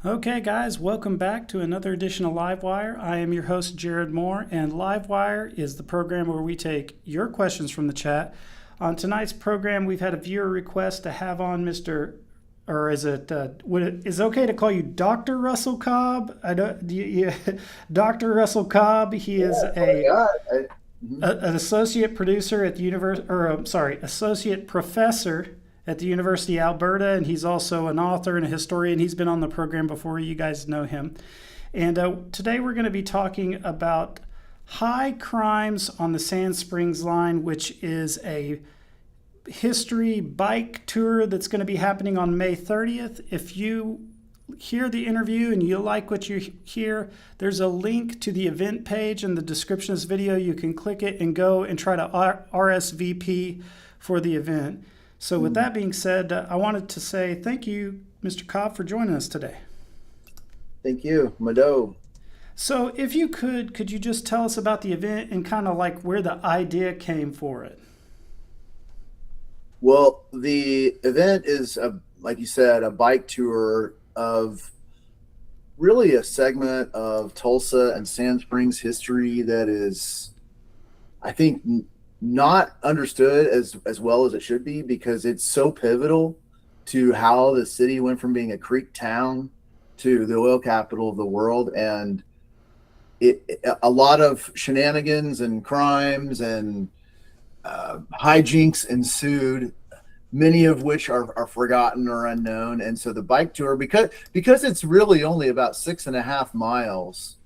Okay, guys, welcome back to another edition of Livewire. I am your host, Jared Moore, and Livewire is the program where we take your questions from the chat. On tonight's program, we've had a viewer request to have on Mr. Or is is it okay to call you Dr. Russell Cobb? I don't, Dr. Russell Cobb. He is Oh my God. an associate producer at the associate professor at the University of Alberta, and he's also an author and a historian. He's been on the program before. You guys know him. And today we're going to be talking about high crimes on the Sand Springs line, which is a history bike tour that's going to be happening on May 30th. If you hear the interview and you like what you hear, there's a link to the event page in the description of this video. You can click it and go and try to RSVP for the event. So with that being said, I wanted to say thank you, Mr. Cobb, for joining us today. Thank you, Mado. So if you could you just tell us about the event and kind of like where the idea came for it? Well, the event is, like you said, a bike tour of really a segment of Tulsa and Sand Springs history that is, I think, not understood as well as it should be, because it's so pivotal to how the city went from being a creek town to the oil capital of the world. And a lot of shenanigans and crimes and hijinks ensued, many of which are forgotten or unknown. And so the bike tour, because it's really only about 6.5 miles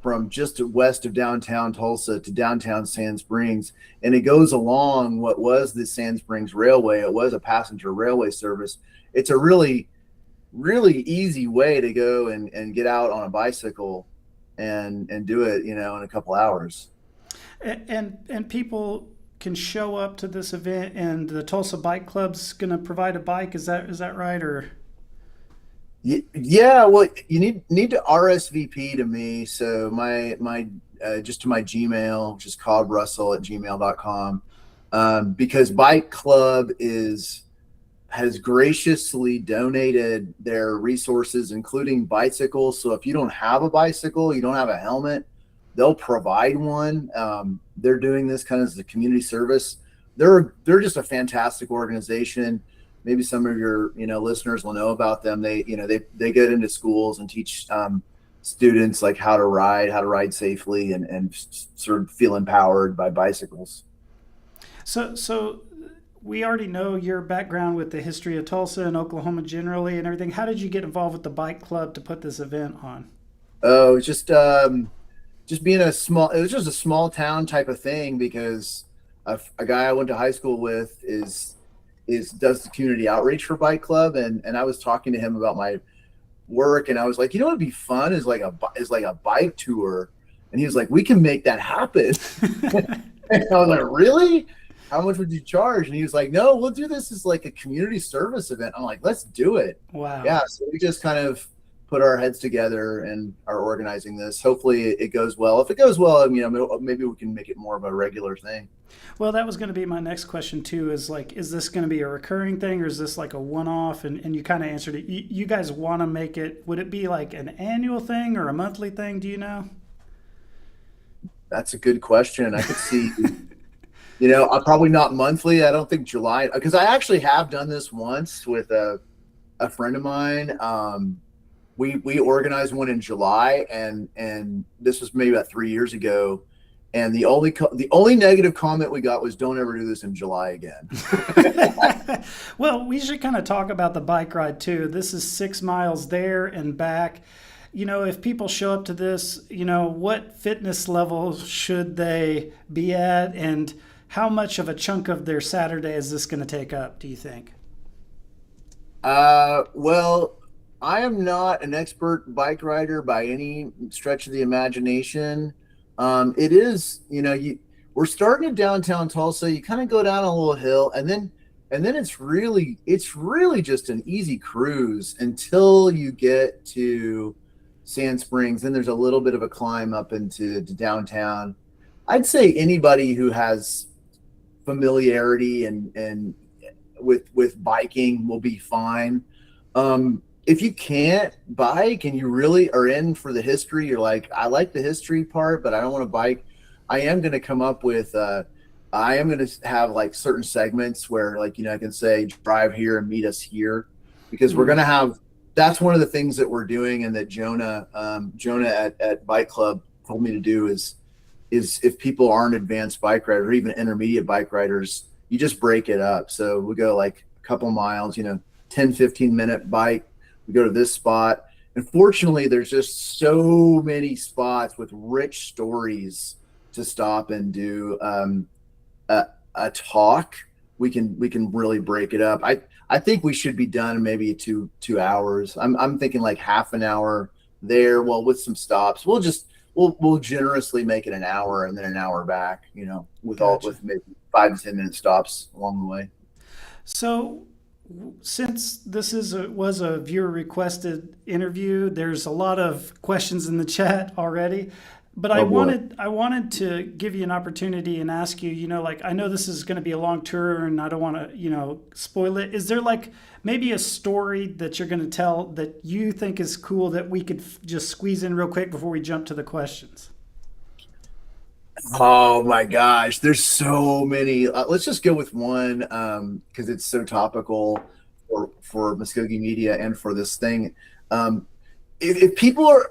from just west of downtown Tulsa to downtown Sand Springs, and it goes along what was the Sand Springs Railway. It was a passenger railway service. It's a really, really easy way to go and get out on a bicycle and do it, in a couple hours. And people can show up to this event, and the Tulsa Bike Club's going to provide a bike. Is that right? Or Yeah, well, you need to RSVP to me. So my just to my Gmail, which is cobbrussell@gmail.com, because Bike Club has graciously donated their resources, including bicycles. So if you don't have a bicycle, you don't have a helmet, they'll provide one. They're doing this kind of as a community service. They're just a fantastic organization. Maybe some of your listeners will know about them. They get into schools and teach students like how to ride safely, and sort of feel empowered by bicycles. so we already know your background with the history of Tulsa and Oklahoma generally and everything. How did you get involved with the Bike Club to put this event on? Oh, it's just being it was just a small town type of thing, because a guy I went to high school with does the community outreach for Bike Club, and I was talking to him about my work, and I was like, what'd be fun is like a bike tour, and he was like, we can make that happen. And I was like, really? How much would you charge? And he was like, no, we'll do this as like a community service event. I'm like, let's do it. Wow. Yeah, so we just kind of put our heads together and are organizing this. Hopefully it goes well. If it goes well, maybe we can make it more of a regular thing. Well, that was going to be my next question too. Is this going to be a recurring thing, or is this like a one-off? And you kind of answered it. You guys want to make it? Would it be like an annual thing or a monthly thing? Do you know? That's a good question. I could see, I'm probably not monthly. I don't think July, because I actually have done this once with a friend of mine. We organized one in July, and this was maybe about 3 years ago. And the only negative comment we got was, "Don't ever do this in July again." Well, we should kind of talk about the bike ride too. This is 6 miles there and back. If people show up to this, what fitness level should they be at, and how much of a chunk of their Saturday is this going to take up, do you think? Well, I am not an expert bike rider by any stretch of the imagination. It is, we're starting in downtown Tulsa. You kind of go down a little hill, and then it's really just an easy cruise until you get to Sand Springs. Then there's a little bit of a climb up into downtown. I'd say anybody who has familiarity and with biking will be fine. if you can't bike and you really are in for the history, you're like, I like the history part, but I don't want to bike. I am going to come up with, I am going to have like certain segments where, like, I can say drive here and meet us here, because we're going to have, that's one of the things that we're doing, and that Jonah at Bike Club told me to do is if people aren't advanced bike riders or even intermediate bike riders, you just break it up. So we go like a couple miles, 10, 15-minute bike. We go to this spot. And fortunately, there's just so many spots with rich stories to stop and do a talk. We can really break it up. I think we should be done maybe 2 hours. I'm thinking like half an hour there. Well, with some stops, we'll generously make it an hour and then an hour back, with maybe 5 to 10 minute stops along the way. So, since this was a viewer requested interview, there's a lot of questions in the chat already. But Oh boy. I wanted to give you an opportunity and ask you, like, I know this is going to be a long tour and I don't want to, spoil it. Is there like maybe a story that you're going to tell that you think is cool that we could just squeeze in real quick before we jump to the questions? Oh my gosh, there's so many. Let's just go with one, because it's so topical for Muskogee Media and for this thing. If people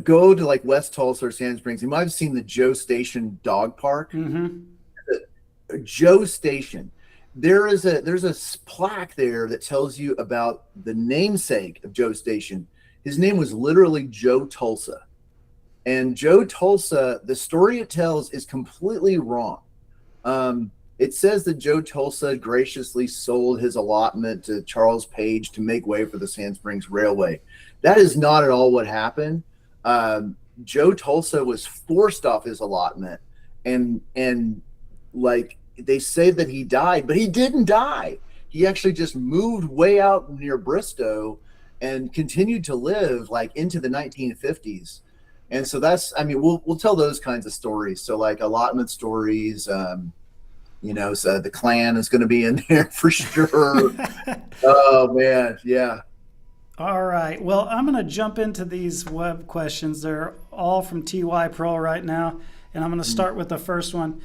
go to like West Tulsa or Sand Springs, you might have seen the Joe Station Dog Park. Mm-hmm. Joe Station. There's a plaque there that tells you about the namesake of Joe Station. His name was literally Joe Tulsa. And Joe Tulsa, the story it tells is completely wrong. It says that Joe Tulsa graciously sold his allotment to Charles Page to make way for the Sand Springs Railway. That is not at all what happened. Joe Tulsa was forced off his allotment, and like they say that he died, but he didn't die. He actually just moved way out near Bristow and continued to live like into the 1950s. And so we'll tell those kinds of stories. So like allotment stories, so the Klan is going to be in there for sure. Oh man. Yeah. All right. Well, I'm going to jump into these web questions. They're all from TY Pro right now. And I'm going to start with the first one.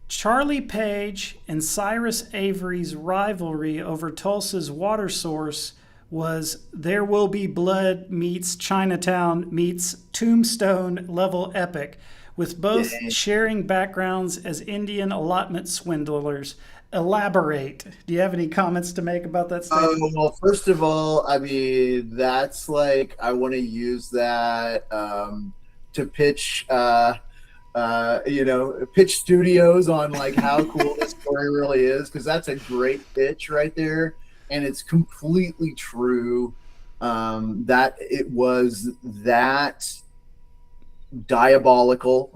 Charlie Page and Cyrus Avery's rivalry over Tulsa's water source was There Will Be Blood meets Chinatown meets Tombstone level epic, with both sharing backgrounds as Indian allotment swindlers. Elaborate. Do you have any comments to make about that statement? Well, first of all, that's like, I want to use that to pitch, pitch studios on like how cool this story really is, because that's a great pitch right there. And it's completely true that it was that diabolical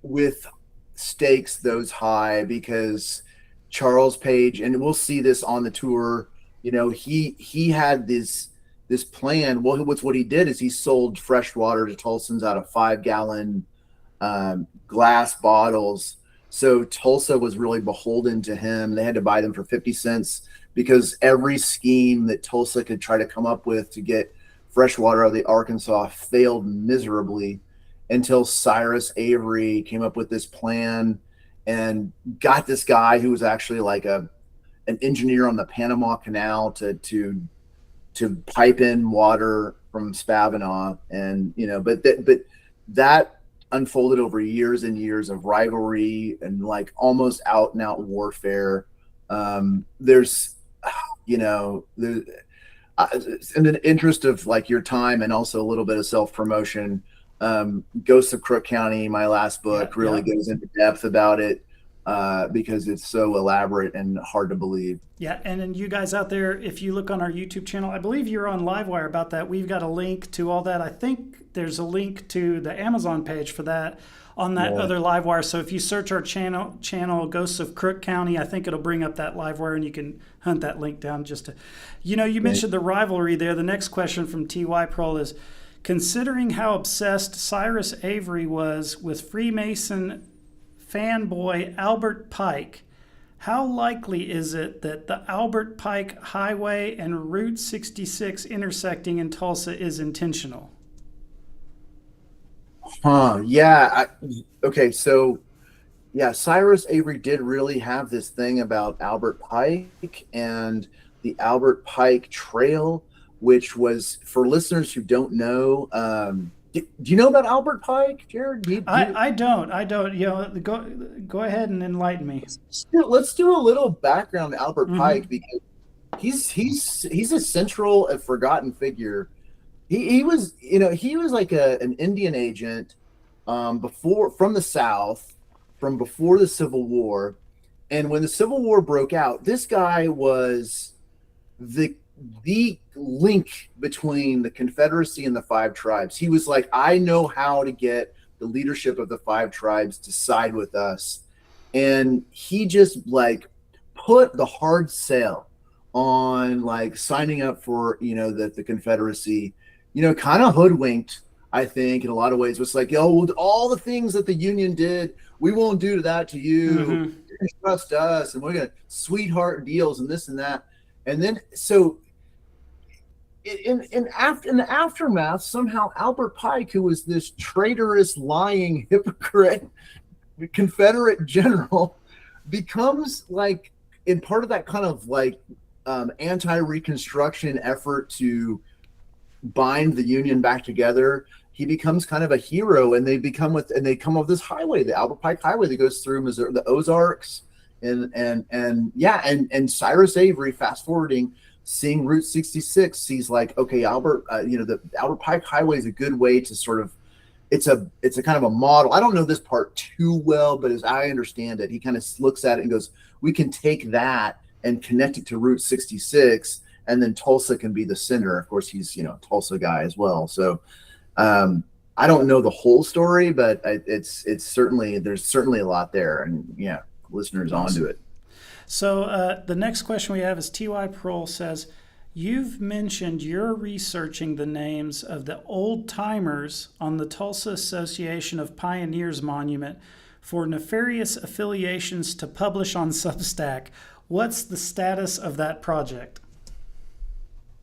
with stakes those high, because Charles Page, and we'll see this on the tour, he had this plan. Well, what he did is he sold fresh water to Tulsans out of 5-gallon glass bottles. So Tulsa was really beholden to him. They had to buy them for 50 cents, because every scheme that Tulsa could try to come up with to get fresh water out of the Arkansas failed miserably, until Cyrus Avery came up with this plan and got this guy who was actually like an engineer on the Panama Canal to pipe in water from Spavinaw. And but that unfolded over years and years of rivalry and like almost out and out warfare. There's in the interest of like your time and also a little bit of self-promotion, Ghosts of Crook County, my last book, really goes into depth about it, because it's so elaborate and hard to believe. Yeah, and then you guys out there, if you look on our YouTube channel, I believe you're on Livewire about that. We've got a link to all that. I think there's a link to the Amazon page for that on that other Livewire. So if you search our channel Ghosts of Crook County, I think it'll bring up that Livewire, and you can hunt that link down just to, you mentioned the rivalry there. The next question from TY Pearl is, considering how obsessed Cyrus Avery was with Freemason fanboy Albert Pike, How likely is it that the Albert Pike Highway and Route 66 intersecting in Tulsa is intentional? Yeah. Okay. So, yeah, Cyrus Avery did really have this thing about Albert Pike and the Albert Pike Trail, which was for listeners who don't know. Do you know about Albert Pike, Jared? I don't. Go ahead and enlighten me. Let's do a little background to Albert Mm-hmm. Pike because he's a central and forgotten figure. He was, he was like an Indian agent before from the South, from before the Civil War. And when the Civil War broke out, this guy was the the link between the Confederacy and the Five Tribes. He was like, I know how to get the leadership of the Five Tribes to side with us. And he just like put the hard sell on like signing up for, the Confederacy, kind of hoodwinked, I think, in a lot of ways. Was like, yo, all the things that the Union did, we won't do that to you. Mm-hmm. You can trust us, and we're gonna sweetheart deals and this and that. And then so in the aftermath, somehow Albert Pike, who was this traitorous, lying, hypocrite Confederate general, becomes like in part of that kind of like anti-Reconstruction effort to bind the Union back together. He becomes kind of a hero, and they come up with this highway, the Albert Pike Highway, that goes through Missouri, the Ozarks, and Cyrus Avery, fast forwarding, seeing Route 66, sees like, okay, Albert, the Albert Pike Highway is a good way to sort of, it's a kind of a model. I don't know this part too well, but as I understand it, he kind of looks at it and goes, we can take that and connect it to Route 66, and then Tulsa can be the center. Of course, he's a Tulsa guy as well. So I don't know the whole story, but it's certainly, there's certainly a lot there, and yeah, listeners onto it. So the next question we have is T.Y. Prohl says, you've mentioned you're researching the names of the old timers on the Tulsa Association of Pioneers Monument for nefarious affiliations to publish on Substack. What's the status of that project?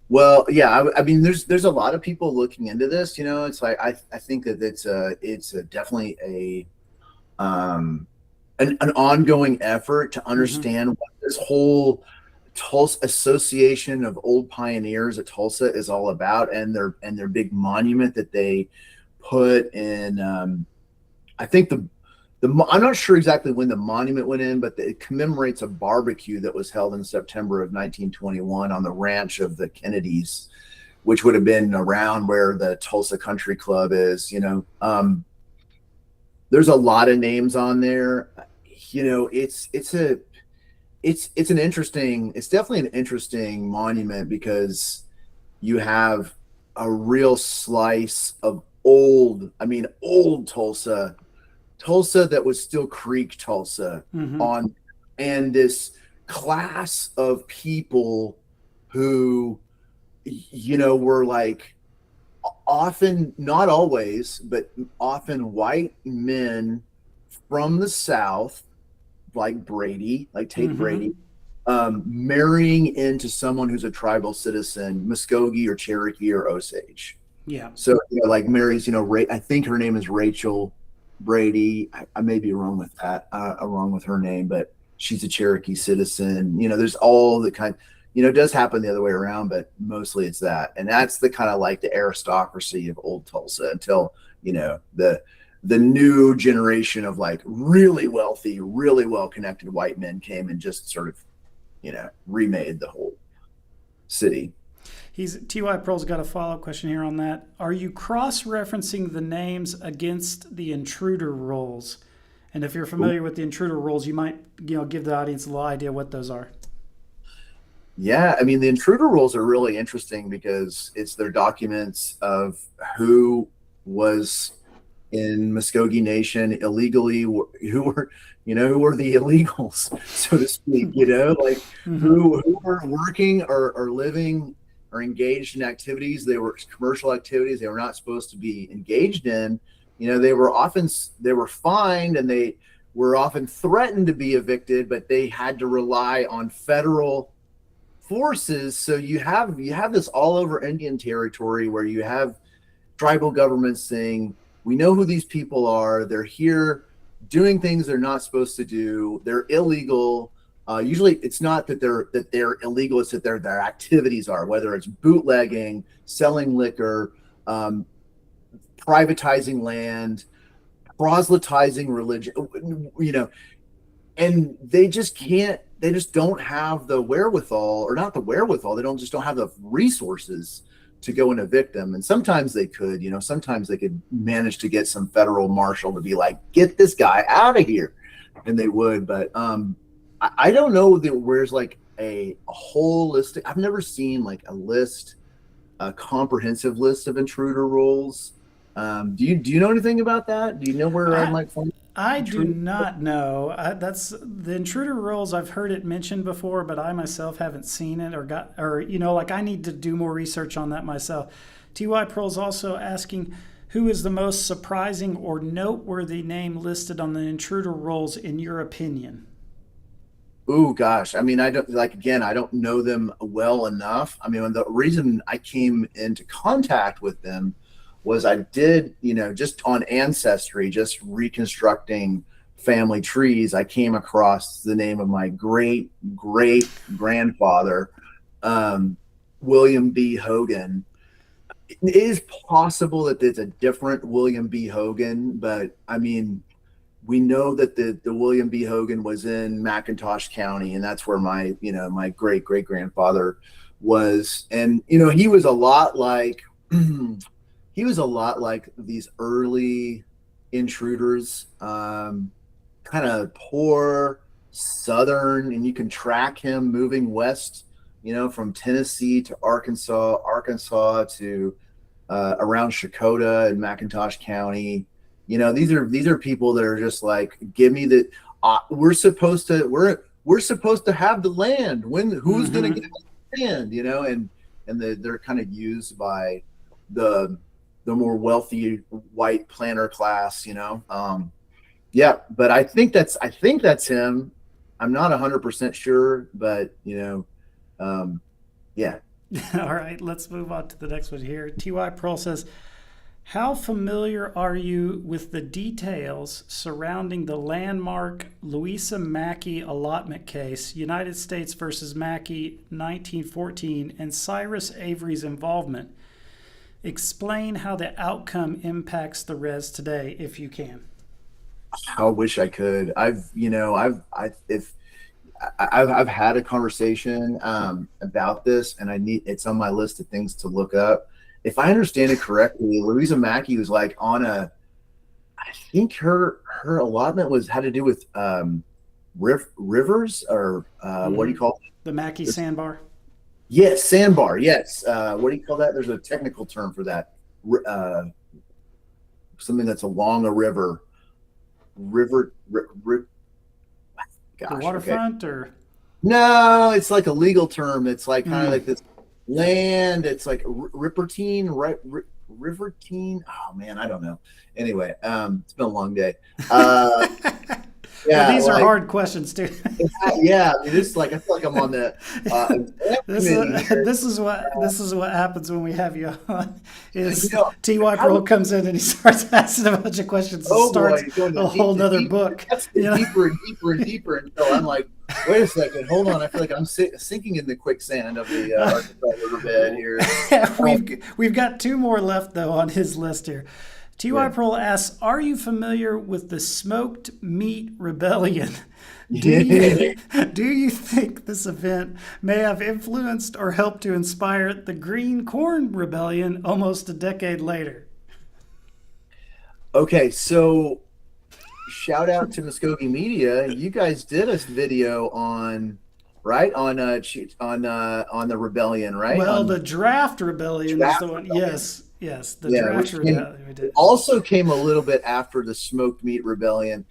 Well, yeah, I mean, there's a lot of people looking into this. It's like I think that it's definitely an ongoing effort to Mm-hmm. understand what this whole Tulsa Association of Old Pioneers at Tulsa is all about, and their big monument that they put in. I think I'm not sure exactly when the monument went in, but it commemorates a barbecue that was held in September of 1921 on the ranch of the Kennedys, which would have been around where the Tulsa Country Club is. There's a lot of names on there. It's definitely an interesting monument because you have a real slice of old Tulsa that was still Creek Tulsa Mm-hmm. on, and this class of people who, were like often, not always, but often white men from the South, like Tate Mm-hmm. Brady, marrying into someone who's a tribal citizen, Muskogee or Cherokee or Osage. Yeah. So, like marries, I think her name is Rachel Brady. I may be wrong with that, wrong with her name, but she's a Cherokee citizen. There's all the kind, it does happen the other way around, but mostly it's that. And that's the kind of like the aristocracy of old Tulsa until, the new generation of like really wealthy, really well-connected white men came and just sort of, remade the whole city. He's T.Y. Pearl's got a follow-up question here on that. Are you cross-referencing the names against the intruder roles? And if you're familiar with the intruder roles, you might give the audience a little idea what those are. Yeah, I mean, the intruder rules are really interesting because it's their documents of who was in Muskogee Nation illegally, who were the illegals, so to speak, like Mm-hmm. who were working or living or engaged in activities. They were commercial activities they were not supposed to be engaged in. They were fined, and they were often threatened to be evicted, but they had to rely on federal forces. So you have this all over Indian territory where you have tribal governments saying, we know who these people are. They're here doing things they're not supposed to do. They're illegal. Usually it's not that they're illegal, it's that their activities are, whether it's bootlegging, selling liquor, privatizing land, proselytizing religion, and they just don't have the wherewithal, or not the wherewithal, they don't have the resources to go and evict them. And sometimes they could, sometimes they could manage to get some federal marshal to be like, get this guy out of here. And they would, but I don't know that where's like a holistic, I've never seen like a comprehensive list of intruder rules. Do you know anything about that? Do you know where I might find? I do not know. That's the intruder rules. I've heard it mentioned before, but I myself haven't seen it like I need to do more research on that myself. T.Y. Pearl's also asking, who is the most surprising or noteworthy name listed on the intruder rolls in your opinion? Oh gosh, I mean, I don't know them well enough. I mean, the reason I came into contact with them was I did, just on Ancestry, just reconstructing family trees, I came across the name of my great grandfather, William B. Hogan. It is possible that it's a different William B. Hogan, but I mean, we know that the William B. Hogan was in McIntosh County, and that's where my great grandfather was. And, he was a lot like, these early intruders, kind of poor Southern, and you can track him moving west, from Tennessee to Arkansas to around Shakota and McIntosh County. These are people that are just like, give me the, we're supposed to have the land. Who's going to get the land, and they're kind of used by the more wealthy white planter class, yeah, but I think that's him. I'm not 100% sure, but yeah. All right, let's move on to the next one here. T.Y. Pearl says, how familiar are you with the details surrounding the landmark Louisa Mackey allotment case, United States versus Mackey, 1914, and Cyrus Avery's involvement? Explain how the outcome impacts the res today, if you can. I wish I could. I've had a conversation about this, and it's on my list of things to look up. If I understand it correctly, Louisa Mackey was like I think her allotment had to do with rivers, or what do you call it? The Mackey sandbar. Yes, sandbar. Yes. What do you call that? There's a technical term for that. Something that's along a river. Gosh, the waterfront, okay. or no, it's like a legal term. It's like kind of like this land. It's like Rippertine, right? Rivertine. Oh man, I don't know. Anyway, it's been a long day. Yeah, well, these are hard questions too. Yeah, I mean, it's like, I feel like I'm on the this is what happens when we have you on. Is T.Y. Pearl comes in and he starts asking a bunch of questions and starts a whole nother book. Deeper and deeper and deeper until I'm like, wait a second, hold on. I feel like I'm sinking in the quicksand of the Arkansas riverbed here. We've got two more left though on his list here. T.Y. Pearl asks, are you familiar with the Smoked Meat Rebellion? Do you think this event may have influenced or helped to inspire the Green Corn Rebellion almost a decade later? Okay, so shout out to Muskogee Media. You guys did a video on the rebellion, right? Well, the Draft Rebellion is the one. Yes, the Draft Rebellion. We did. Also came a little bit after the Smoked Meat Rebellion,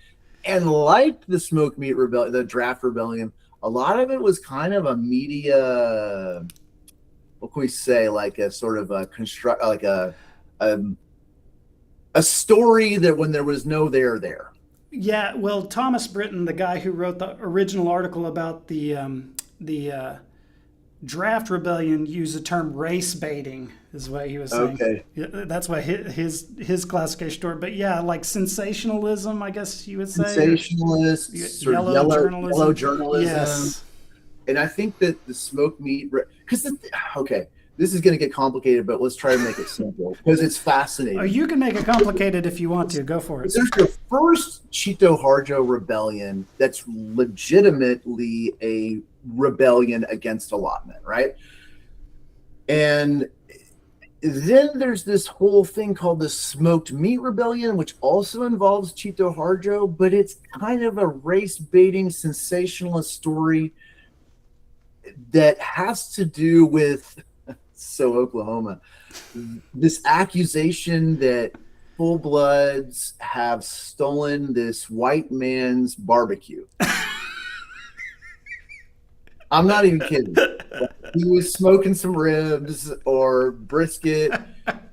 and like the Smoked Meat Rebellion, the Draft Rebellion, a lot of it was kind of a media, what can we say, like a sort of a a story that when there was no there. Yeah, well, Thomas Britton, the guy who wrote the original article about the draft rebellion, used the term race baiting, is what he was saying. Okay. Yeah, that's what his classification for it. But yeah, like sensationalism, I guess you would say, or Sensationalist, sort of yellow yellow journalism. journalism. Yes. And I think that the smoke meat, because okay, this is going to get complicated, but let's try to make it simple because it's Oh, fascinating. you can make it complicated if you want to. Go for it. There's the first Chito Harjo rebellion that's legitimately a rebellion against allotment, right? And then there's this whole thing called the smoked meat rebellion, which also involves Chito Harjo, but it's kind of a race baiting sensationalist story that has to do with Oklahoma, this accusation that full bloods have stolen this white man's barbecue. I'm not even kidding. He was smoking some ribs or brisket,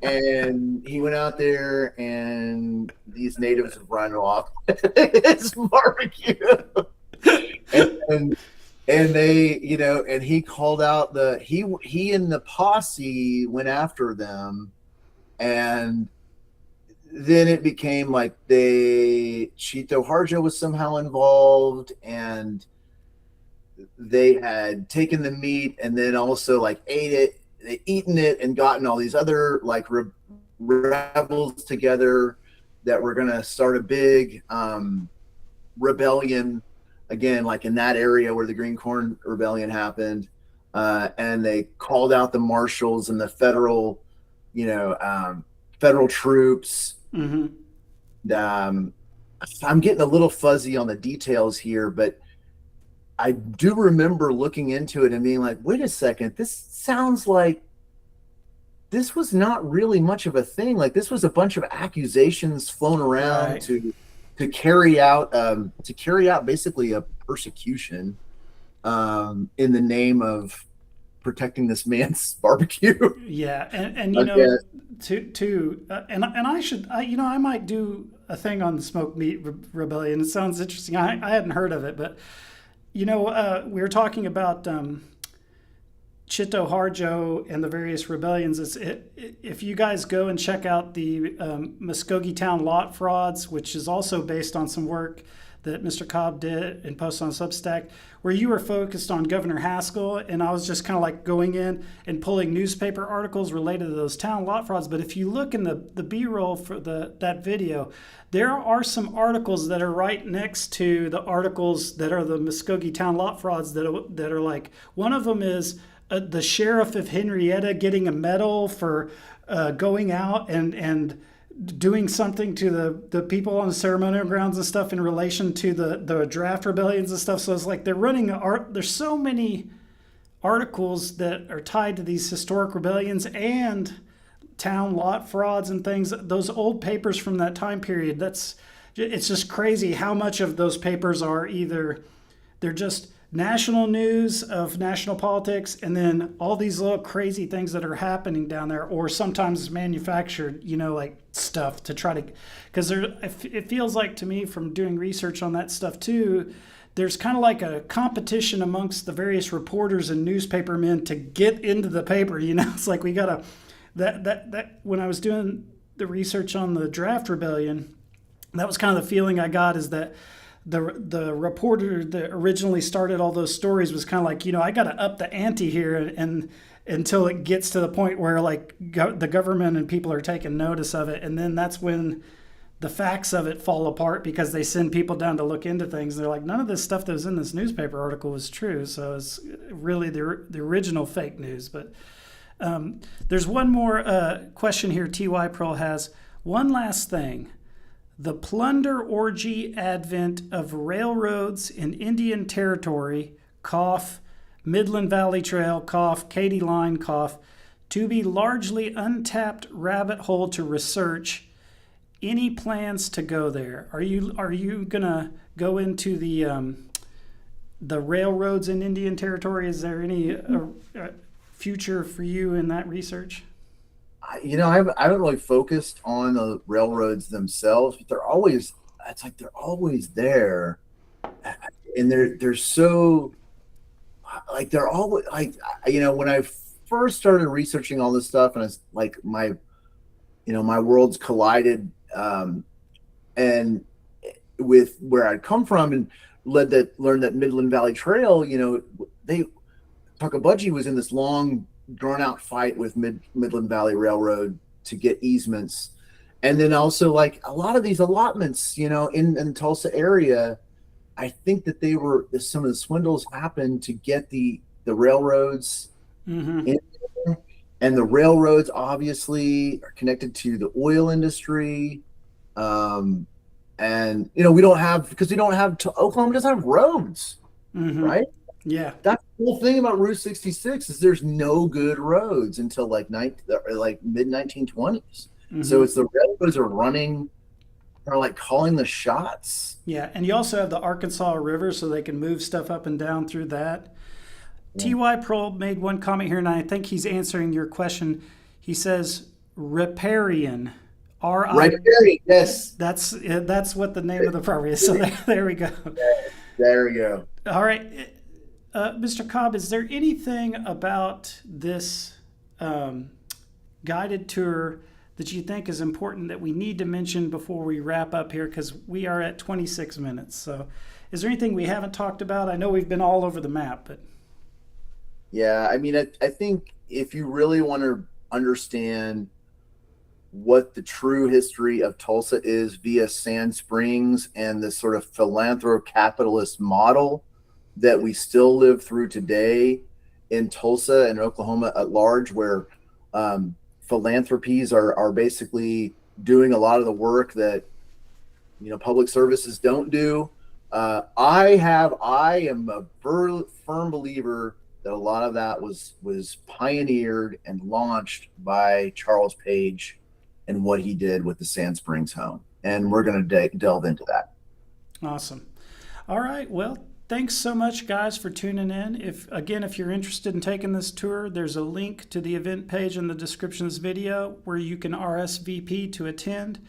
and he went out there, and these natives run off his barbecue. and and they, and he called out he and the posse went after them, and then it became like Chito Harjo was somehow involved, and they had taken the meat and then also like they eaten it and gotten all these other like rebels together that were going to start a big rebellion again, like in that area where the Green Corn Rebellion happened. And they called out the marshals and the federal troops. Mm-hmm. I'm getting a little fuzzy on the details here, but I do remember looking into it and being like, wait a second, this sounds like this was not really much of a thing. Like this was a bunch of accusations flown around Right. to carry out basically a persecution in the name of protecting this man's barbecue. Yeah, and Okay. and I might do a thing on the smoked meat rebellion. It sounds interesting. I hadn't heard of it, but we were talking about Chito Harjo and the various rebellions. If you guys go and check out the Muskogee Town lot frauds, which is also based on some work that Mr. Cobb did and posted on Substack, where you were focused on Governor Haskell, and I was just kind of like going in and pulling newspaper articles related to those town lot frauds. But if you look in the B-roll for that video, there are some articles that are right next to the articles that are the Muskogee Town lot frauds that are like, one of them is the sheriff of Henrietta getting a medal for going out and doing something to the people on the ceremonial grounds and stuff in relation to the draft rebellions and stuff. So it's like they're running there's so many articles that are tied to these historic rebellions and town lot frauds and things. Those old papers from that time period, it's just crazy how much of those papers are either they're just national news of national politics, and then all these little crazy things that are happening down there, or sometimes manufactured, like stuff to try to, because it feels like to me from doing research on that stuff too, there's kind of like a competition amongst the various reporters and newspapermen to get into the paper. It's like we gotta that when I was doing the research on the draft rebellion, that was kind of the feeling I got, is that the reporter that originally started all those stories was kind of like, I got to up the ante here and until it gets to the point where like the government and people are taking notice of it, and then that's when the facts of it fall apart because they send people down to look into things. They're like, none of this stuff that was in this newspaper article was true, so it's really the original fake news. But there's one more question here. T.Y. Pearl has one last thing. The plunder orgy advent of railroads in Indian Territory, cough, Midland Valley Trail, cough, Katy Line, cough, to be largely untapped rabbit hole to research. Any plans to go there? Are you gonna go into the railroads in Indian Territory? Is there any future for you in that research? I haven't really focused on the railroads themselves, but they're always it's like they're always there, and they're so like they're always like when I first started researching all this stuff, and it's like my worlds collided, and with where I'd come from, and learned that Midland Valley Trail, they Takabudgie was in this long drawn out fight with Midland Valley Railroad to get easements. And then also like a lot of these allotments, in Tulsa area, I think that some of the swindles happened to get the railroads in there. And the railroads obviously are connected to the oil industry. And we don't have, because Oklahoma doesn't have roads, right? Yeah. That's the whole thing about Route 66 is there's no good roads until like mid 1920s. So it's the railroads are like calling the shots. Yeah, and you also have the Arkansas River, so they can move stuff up and down through that. Yeah. T.Y. Prohl made one comment here, and I think he's answering your question. He says riparian. Riparian, yes. That's what the name of the property is. So there we go. There we go. All right. Mr. Cobb, is there anything about this guided tour that you think is important that we need to mention before we wrap up here? Because we are at 26 minutes. So is there anything we haven't talked about? I know we've been all over the map, but. Yeah, I mean, I think if you really want to understand what the true history of Tulsa is via Sand Springs and this sort of philanthro-capitalist model that we still live through today in Tulsa and Oklahoma at large, where philanthropies are basically doing a lot of the work that public services don't do. I am a firm believer that a lot of that was pioneered and launched by Charles Page and what he did with the Sand Springs home, and we're going to delve into that. Awesome. All right. Well, thanks so much, guys, for tuning in. If you're interested in taking this tour, there's a link to the event page in the description of this video where you can RSVP to attend.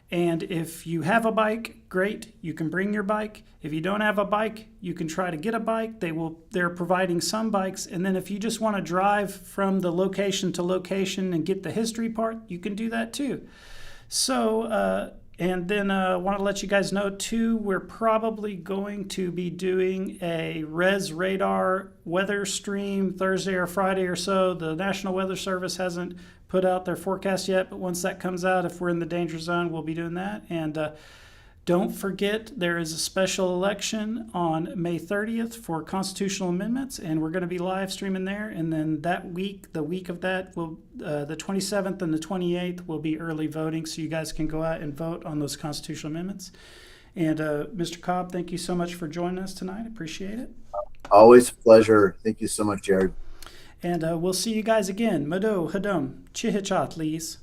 And if you have a bike, great, you can bring your bike. If you don't have a bike, you can try to get a bike. They're providing some bikes. And then if you just want to drive from the location to location and get the history part, you can do that too. So, and then I want to let you guys know, too, we're probably going to be doing a Res Radar weather stream Thursday or Friday or so. The National Weather Service hasn't put out their forecast yet, but once that comes out, if we're in the danger zone, we'll be doing that. And don't forget, there is a special election on May 30th for constitutional amendments, and we're going to be live streaming there. And then that week, the week of that, the 27th and the 28th will be early voting, so you guys can go out and vote on those constitutional amendments. And Mr. Cobb, thank you so much for joining us tonight. Appreciate it. Always a pleasure. Thank you so much, Jared. And we'll see you guys again. Mado Hadum Chihichat, Lees.